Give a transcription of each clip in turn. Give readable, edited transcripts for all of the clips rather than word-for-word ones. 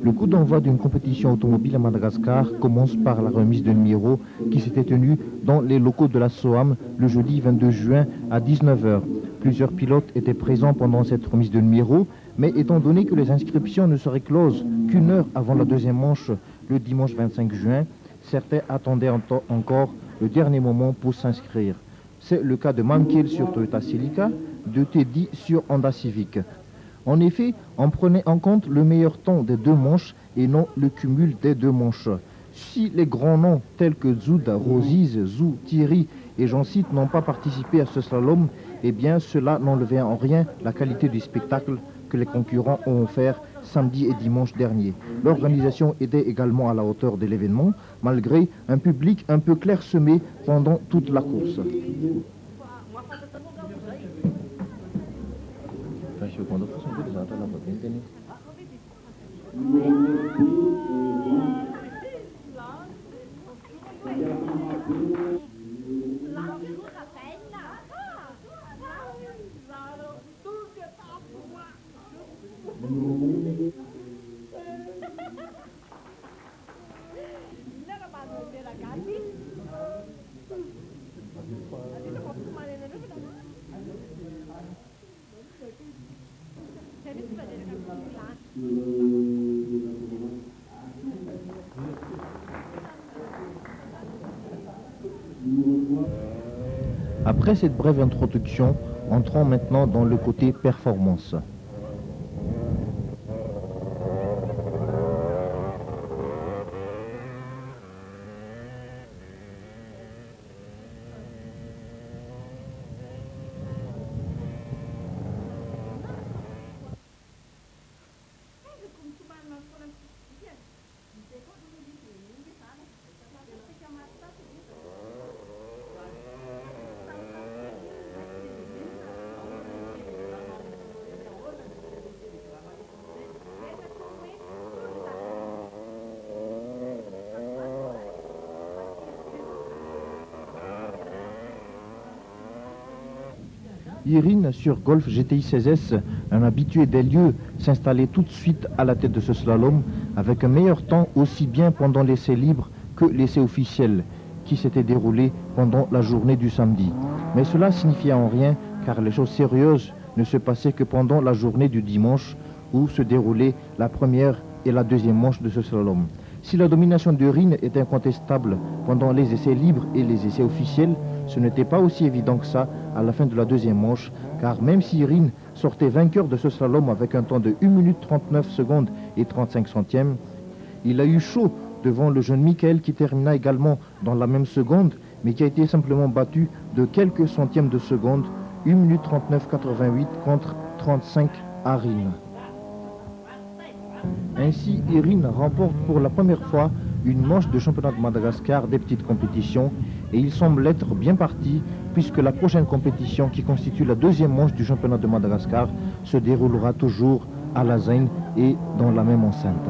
Le coup d'envoi d'une compétition automobile à Madagascar commence par la remise de numéros qui s'était tenue dans les locaux de la SOAM le jeudi 22 juin à 19 h. Plusieurs pilotes étaient présents pendant cette remise de numéros, mais étant donné que les inscriptions ne seraient closes qu'une heure avant la deuxième manche le dimanche 25 juin, certains attendaient encore le dernier moment pour s'inscrire. C'est le cas de Mankiel sur Toyota Celica, de Teddy sur Honda Civic. En effet, on prenait en compte le meilleur temps des deux manches et non le cumul des deux manches. Si les grands noms tels que Zoud, Rosiz, Zou, Thierry et j'en cite n'ont pas participé à ce slalom, eh bien cela n'enlevait en rien la qualité du spectacle que les concurrents ont offert samedi et dimanche dernier. L'organisation était également à la hauteur de l'événement, malgré un public un peu clairsemé pendant toute la course. Après cette brève introduction, entrons maintenant dans le côté performance. Irine sur Golf GTI 16S, un habitué des lieux, s'installait tout de suite à la tête de ce slalom avec un meilleur temps aussi bien pendant l'essai libre que l'essai officiel qui s'était déroulé pendant la journée du samedi. Mais cela signifiait en rien car les choses sérieuses ne se passaient que pendant la journée du dimanche où se déroulaient la première et la deuxième manche de ce slalom. Si la domination d'Irine était incontestable pendant les essais libres et les essais officiels, ce n'était pas aussi évident que ça à la fin de la deuxième manche, car même si Irine sortait vainqueur de ce slalom avec un temps de 1 minute 39 secondes et 35 centièmes, il a eu chaud devant le jeune Michael qui termina également dans la même seconde, mais qui a été simplement battu de quelques centièmes de seconde, 1 minute 39,88 contre 35 à Irine. Ainsi, Irine remporte pour la première fois une manche de championnat de Madagascar des petites compétitions et il semble être bien parti puisque la prochaine compétition qui constitue la deuxième manche du championnat de Madagascar se déroulera toujours à la Zaïne et dans la même enceinte.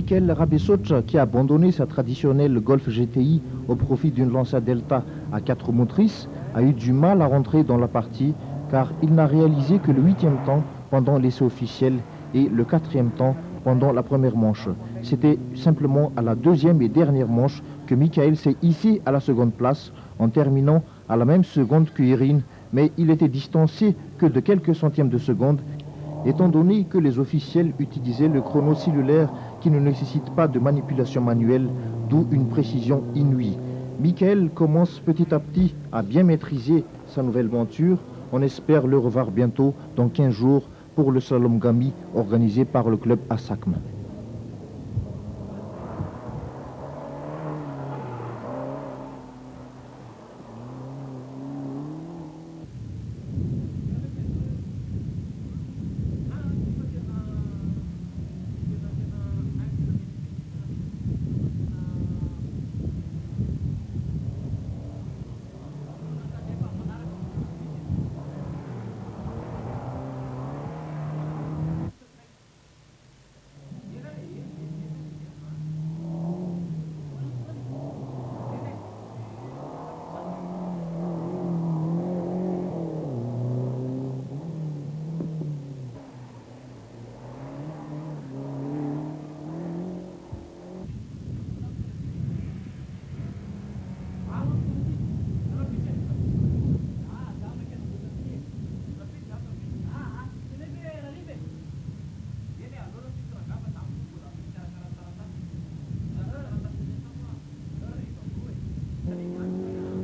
Michael Rabessocha, qui a abandonné sa traditionnelle Golf GTI au profit d'une Lancia Delta à 4 motrices, a eu du mal à rentrer dans la partie car il n'a réalisé que le 8e temps pendant l'essai officiel et le 4e temps pendant la première manche. C'était simplement à la deuxième et dernière manche que Michael s'est hissé à la seconde place en terminant à la même seconde que Irine, mais il était distancé que de quelques centièmes de seconde étant donné que les officiels utilisaient le chrono cellulaire qui ne nécessite pas de manipulation manuelle, d'où une précision inouïe. Michael commence petit à petit à bien maîtriser sa nouvelle monture. On espère le revoir bientôt, dans 15 jours, pour le Slalom Gami organisé par le club ASACM.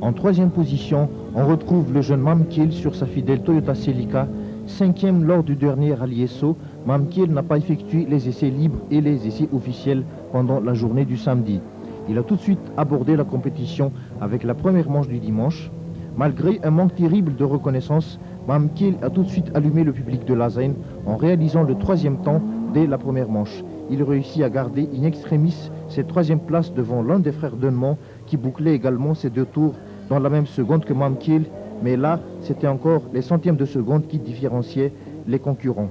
En troisième position, on retrouve le jeune Mamkiel sur sa fidèle Toyota Celica. Cinquième lors du dernier rallye Esso, Mamkiel n'a pas effectué les essais libres et les essais officiels pendant la journée du samedi. Il a tout de suite abordé la compétition avec la première manche du dimanche. Malgré un manque terrible de reconnaissance, Mamkiel a tout de suite allumé le public de Lazaine en réalisant le troisième temps dès la première manche. Il réussit à garder in extremis cette troisième place devant l'un des frères Denman qui bouclait également ses deux tours dans la même seconde que Mamkiel, mais là, c'était encore les centièmes de seconde qui différenciaient les concurrents.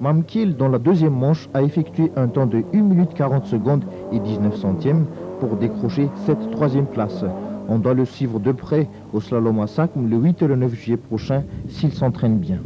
Mamkiel, dans la deuxième manche, a effectué un temps de 1 minute 40 secondes et 19 centièmes pour décrocher cette troisième place. On doit le suivre de près au slalom à Sacme le 8 et le 9 juillet prochain s'il s'entraîne bien.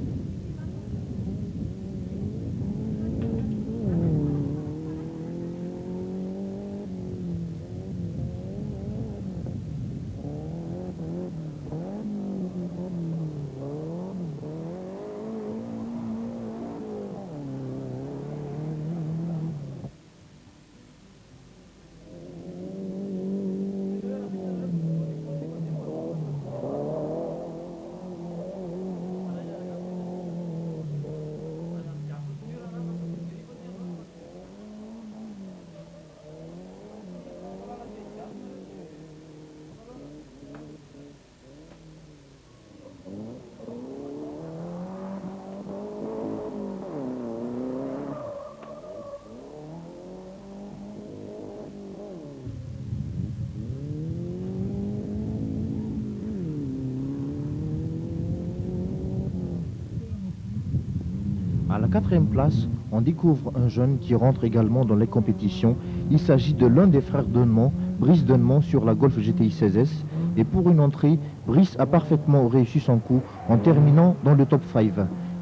À la quatrième place, on découvre un jeune qui rentre également dans les compétitions. Il s'agit de l'un des frères Denman, Brice Denman, sur la Golf GTI 16S. Et pour une entrée, Brice a parfaitement réussi son coup en terminant dans le top 5.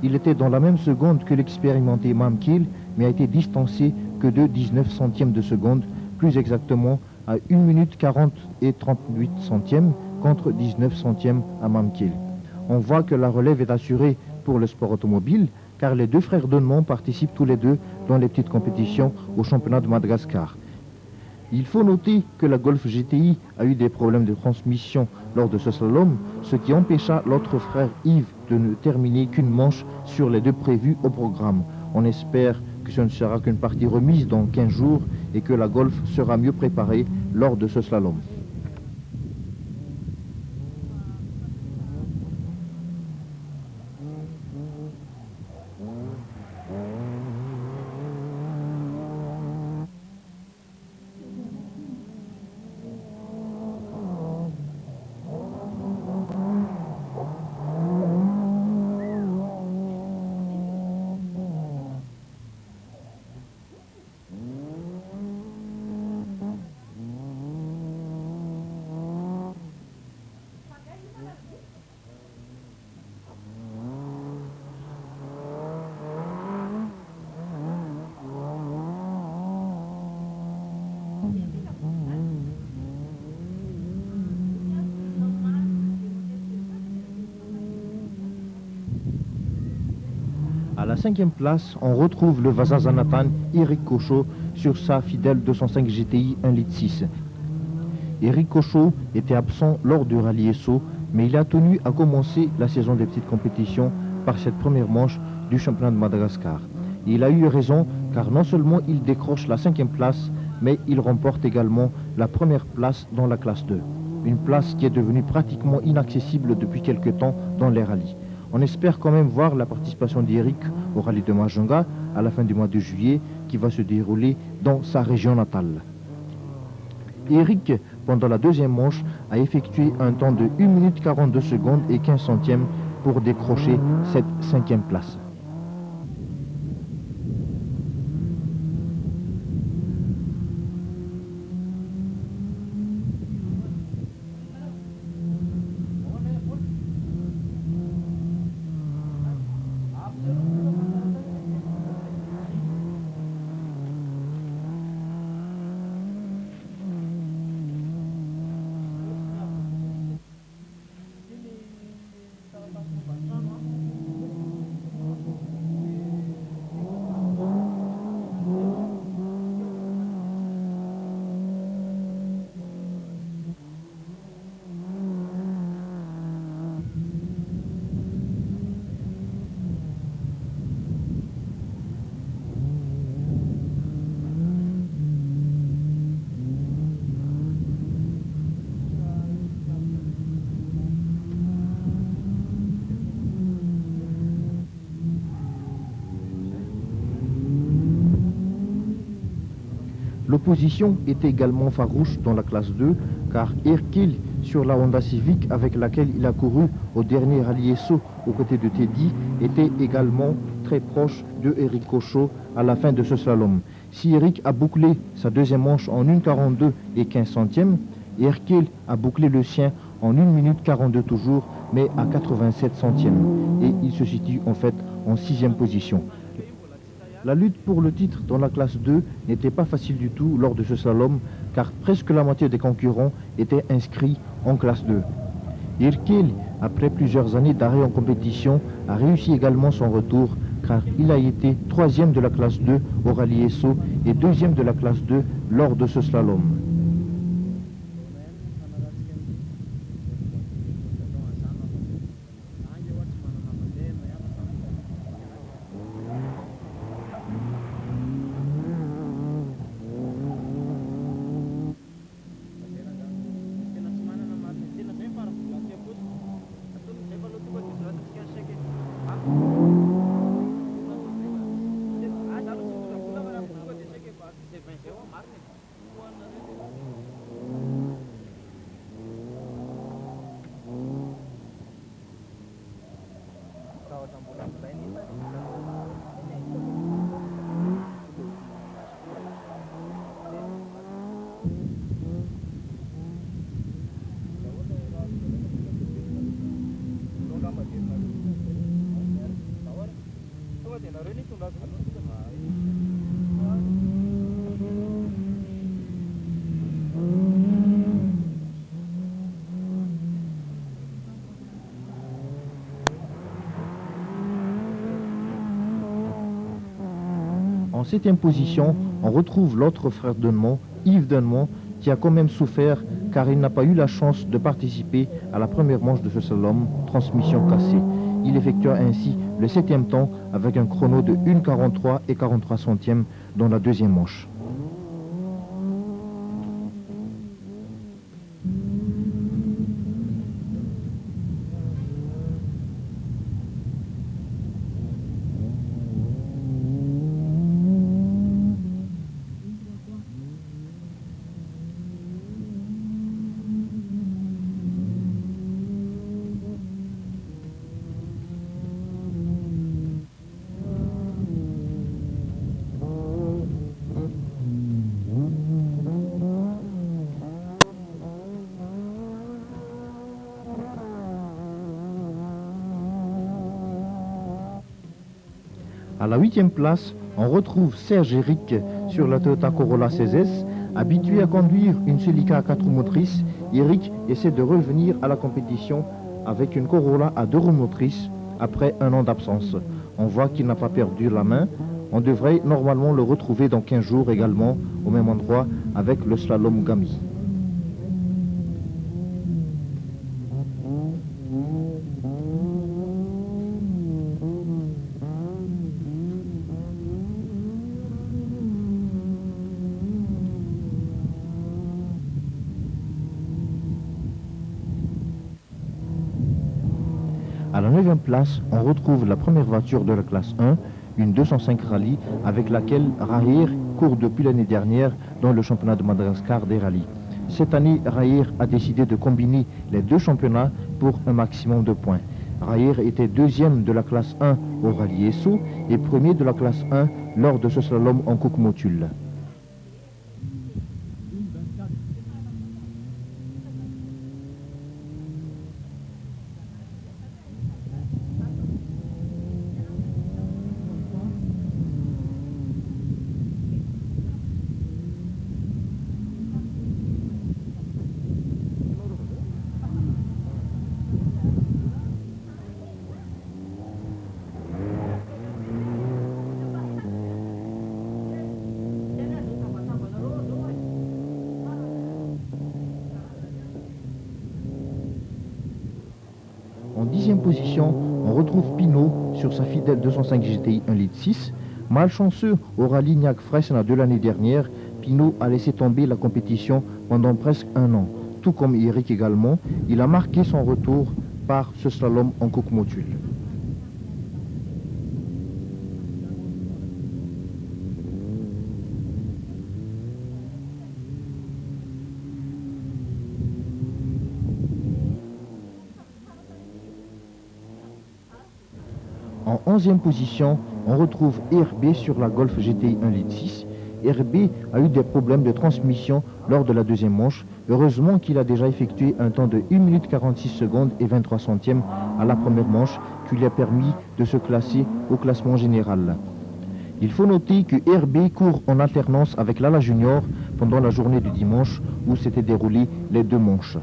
Il était dans la même seconde que l'expérimenté Mamkiel, mais a été distancé que de 19 centièmes de seconde, plus exactement à 1 minute 40 et 38 centièmes contre 19 centièmes à Mamkiel. On voit que la relève est assurée pour le sport automobile, car les deux frères Denman participent tous les deux dans les petites compétitions au championnat de Madagascar. Il faut noter que la Golf GTI a eu des problèmes de transmission lors de ce slalom, ce qui empêcha l'autre frère Yves de ne terminer qu'une manche sur les deux prévues au programme. On espère que ce ne sera qu'une partie remise dans 15 jours et que la Golf sera mieux préparée lors de ce slalom. À la cinquième place, on retrouve le Vazazanatan Eric Cochot sur sa fidèle 205 GTI 1,6 litre. Eric Cochot était absent lors du rallye Esso, mais il a tenu à commencer la saison des petites compétitions par cette première manche du championnat de Madagascar. Et il a eu raison, car non seulement il décroche la cinquième place, mais il remporte également la première place dans la classe 2. Une place qui est devenue pratiquement inaccessible depuis quelque temps dans les rallyes. On espère quand même voir la participation d'Eric au rallye de Majunga à la fin du mois de juillet qui va se dérouler dans sa région natale. Eric, pendant la deuxième manche, a effectué un temps de 1 minute 42 secondes et 15 centièmes pour décrocher cette cinquième place. L'opposition était également farouche dans la classe 2, car Erkil, sur la Honda Civic avec laquelle il a couru au dernier rallye Esso aux côtés de Teddy, était également très proche de Eric Cochot à la fin de ce slalom. Si Eric a bouclé sa deuxième manche en 1,42 et 15 centièmes, Erkil a bouclé le sien en 1 minute 42 toujours, mais à 87 centièmes. Et il se situe en fait en 6e position. La lutte pour le titre dans la classe 2 n'était pas facile du tout lors de ce slalom, car presque la moitié des concurrents étaient inscrits en classe 2. Erkil, après plusieurs années d'arrêt en compétition, a réussi également son retour, car il a été 3e de la classe 2 au rallye Esso et 2e de la classe 2 lors de ce slalom. En 7e position, on retrouve l'autre frère Dennemont, Yves Dennemont, qui a quand même souffert car il n'a pas eu la chance de participer à la première manche de ce slalom, transmission cassée. Il effectua ainsi le 7e temps avec un chrono de 1,43 et 43 centièmes dans la deuxième manche. À la 8e place, on retrouve Serge Eric sur la Toyota Corolla 16S. Habitué à conduire une Celica à 4 roues motrices, Eric essaie de revenir à la compétition avec une Corolla à 2 roues motrices après un an d'absence. On voit qu'il n'a pas perdu la main. On devrait normalement le retrouver dans 15 jours également au même endroit avec le slalom Gami. À la 9e place, on retrouve la première voiture de la classe 1, une 205 rallye, avec laquelle Rahir court depuis l'année dernière dans le championnat de Madagascar des rallyes. Cette année, Rahir a décidé de combiner les deux championnats pour un maximum de points. Rahir était 2e de la classe 1 au rallye Esso et 1er de la classe 1 lors de ce slalom en Cook-Motul. En 10e position, on retrouve Pinot sur sa fidèle 205 GTI 1,6 litre. Malchanceux au rallye Niag-Fresna de l'année dernière, Pinot a laissé tomber la compétition pendant presque un an. Tout comme Eric également, il a marqué son retour par ce slalom en Cook-Motul. 11e position, on retrouve RB sur la Golf GTI 1.6 litre. RB a eu des problèmes de transmission lors de la deuxième manche. Heureusement qu'il a déjà effectué un temps de 1 minute 46 secondes et 23 centièmes à la première manche qui lui a permis de se classer au classement général. Il faut noter que RB court en alternance avec Lala Junior pendant la journée du dimanche où s'étaient déroulées les deux manches.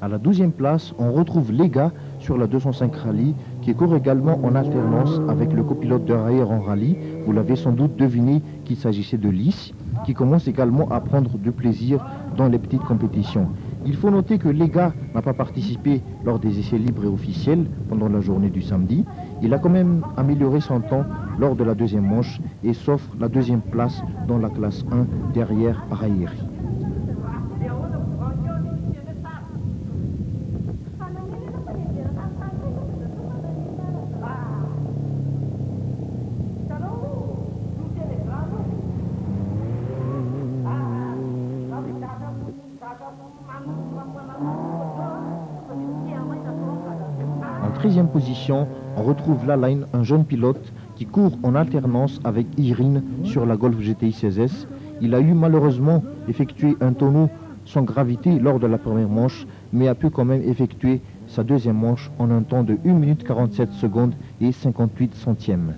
À la 12e place, on retrouve Lega sur la 205 Rallye qui court également en alternance avec le copilote de Rayer en rallye. Vous l'avez sans doute deviné qu'il s'agissait de Lys qui commence également à prendre du plaisir dans les petites compétitions. Il faut noter que Lega n'a pas participé lors des essais libres et officiels pendant la journée du samedi. Il a quand même amélioré son temps lors de la deuxième manche et s'offre la deuxième place dans la classe 1 derrière Rayer. En 13e position, on retrouve Lalaine, un jeune pilote qui court en alternance avec Irine sur la Golf GTI 16S. Il a eu malheureusement effectué un tonneau sans gravité lors de la première manche, mais a pu quand même effectuer sa deuxième manche en un temps de 1 minute 47 secondes et 58 centièmes.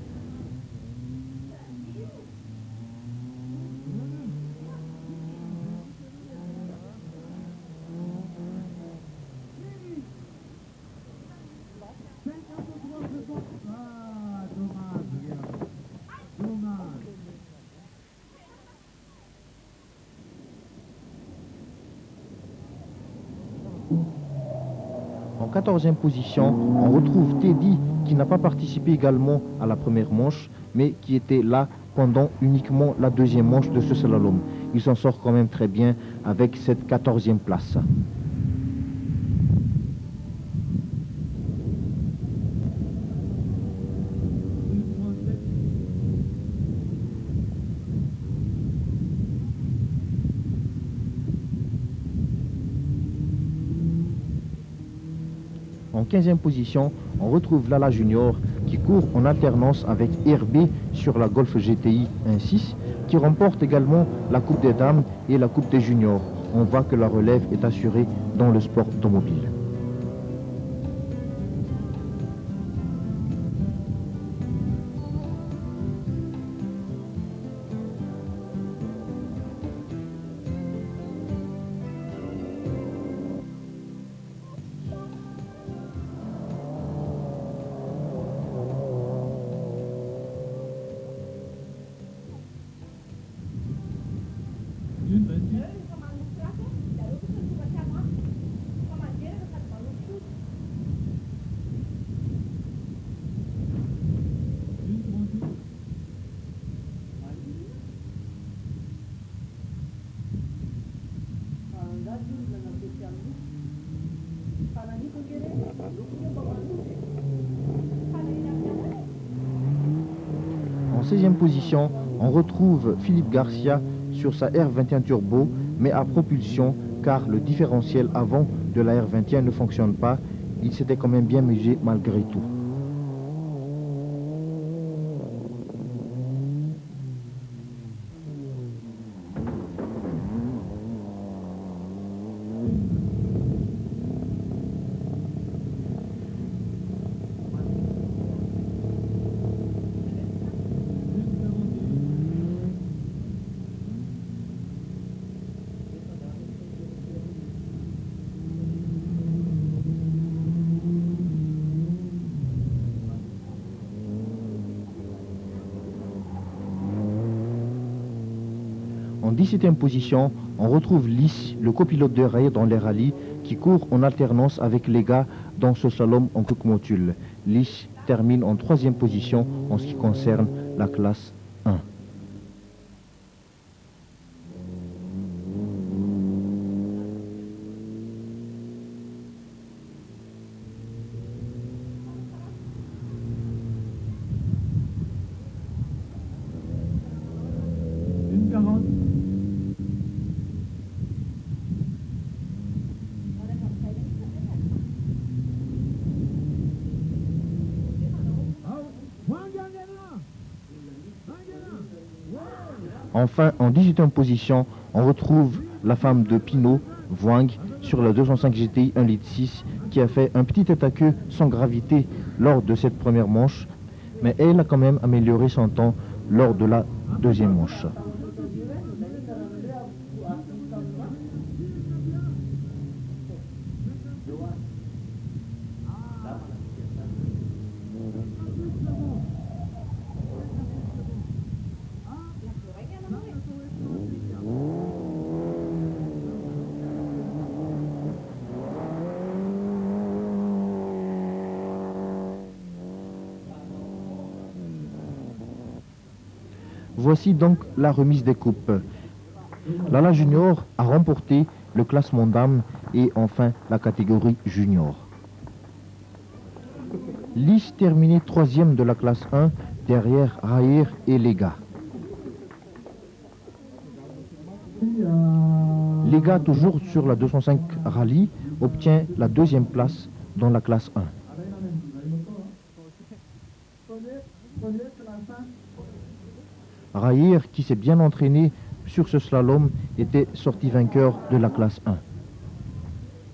En 14e position, on retrouve Teddy qui n'a pas participé également à la première manche, mais qui était là pendant uniquement la deuxième manche de ce slalom. Il s'en sort quand même très bien avec cette 14e place. En 15e position, on retrouve Lala Junior qui court en alternance avec RB sur la Golf GTI 1.6 qui remporte également la Coupe des Dames et la Coupe des Juniors. On voit que la relève est assurée dans le sport automobile. En 16e position, on retrouve Philippe Garcia sur sa R21 Turbo, mais à propulsion, car le différentiel avant de la R21 ne fonctionne pas. Il s'était quand même bien amusé malgré tout. En 17e position, on retrouve Lys, le copilote de Rayer dans les rallyes, qui court en alternance avec les gars dans ce slalom en coque-motule. Lys termine en 3e position en ce qui concerne la classe 1. Enfin, en 18e position, on retrouve la femme de Pinot, Wang, sur la 205 GTI 1,6 litre qui a fait un petit tête à queue sans gravité lors de cette première manche, mais elle a quand même amélioré son temps lors de la deuxième manche. Voici donc la remise des coupes. Lala Junior a remporté le classement dames et enfin la catégorie junior. Lys terminé 3e de la classe 1 derrière Raïr et Lega. Lega, toujours sur la 205 rallye, obtient la 2e place dans la classe 1. Raïr, qui s'est bien entraîné sur ce slalom, était sorti vainqueur de la classe 1.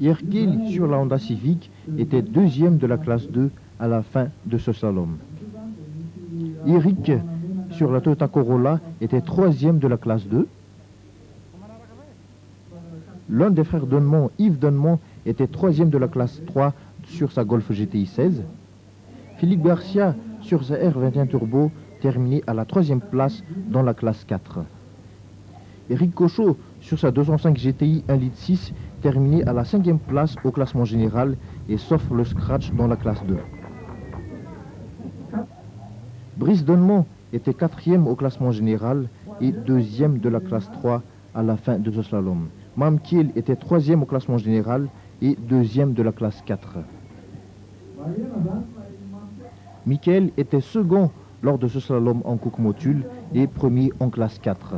Yerkil, sur la Honda Civic, était 2e de la classe 2 à la fin de ce slalom. Eric, sur la Toyota Corolla, était 3e de la classe 2. L'un des frères Donnemont, Yves Donnemont, était 3e de la classe 3 sur sa Golf GTI 16. Philippe Garcia, sur sa R21 Turbo, terminé à la 3e place dans la classe 4. Eric Cochot, sur sa 205 GTI 1,6 litre, terminé à la 5e place au classement général et sauf le scratch dans la classe 2. Brice Donnemont était 4e au classement général et 2e de la classe 3 à la fin de ce slalom. Mam Kiel était 3e au classement général et 2e de la classe 4. Michael était second lors de ce slalom en Cook Motul et premier en classe 4.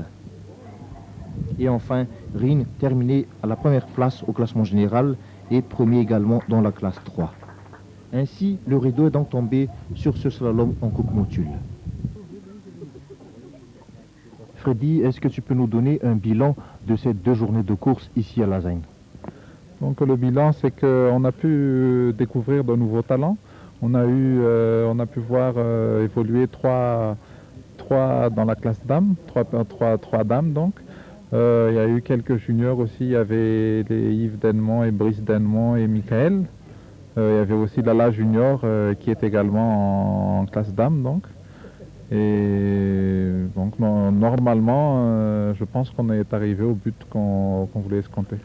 Et enfin, Rin terminé à la première place au classement général et premier également dans la classe 3. Ainsi, le rideau est donc tombé sur ce slalom en Cook Motul. Freddy, est-ce que tu peux nous donner un bilan de ces 2 journées de course ici à Lasagne? Donc le bilan, c'est qu'on a pu découvrir de nouveaux talents. On a pu voir évoluer trois dans la classe dames, trois dames donc. Il y a eu quelques juniors aussi, il y avait les Yves Dennemont et Brice Dennemont et Michael. Il y avait aussi Lala Junior qui est également en classe dame donc. Et donc normalement, je pense qu'on est arrivé au but qu'on voulait escompter.